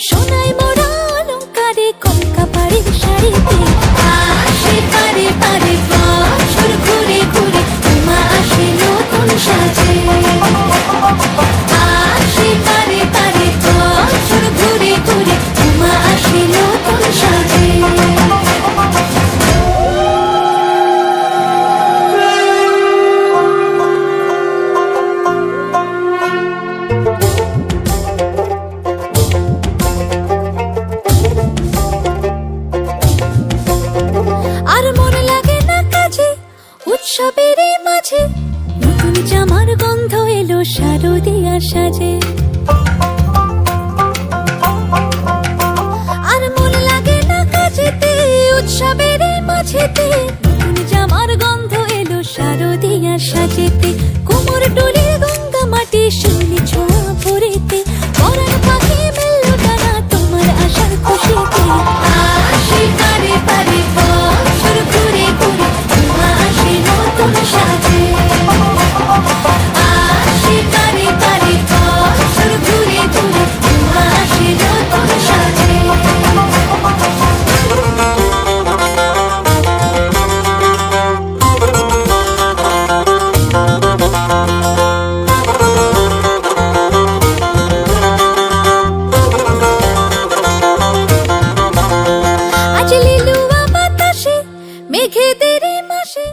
সোনায় মোড়া অলংকারে কলকা বাড়ির শাড়িতে আসে পারে পারে বছর ঘুরে ঘুরে উমা আসে নতুন সাজে। আসে পারে পারে বছর ঘুরে ঘুরে উমা আসে নতুন সাজে। আর মন লাগে না কাজে উৎসবের মাঝে নতুন জামার গন্ধ এলো শারদিয়া সাজে। আর মন লাগে না কাজেতে উৎসবের মাঝেতে নতুন জামার গন্ধ এলো শারদিয়া সাজেতে। কোমর ডোলে গঙ্গা মাটি শিউলি ছোঁয়া ভরেতে পরাণ পাখি মেললো ডানা তোমার আশার খুশিতে। আসে পারে পারে বছর ঘুরে ঘুরে উমা আসে নতুন সাজে। আসে পারে পারে বছর ঘুরে ঘুরে উমা আসে নতুন সাজে। আজ লিলুয়া বাতাসে মেঘেদের মাসে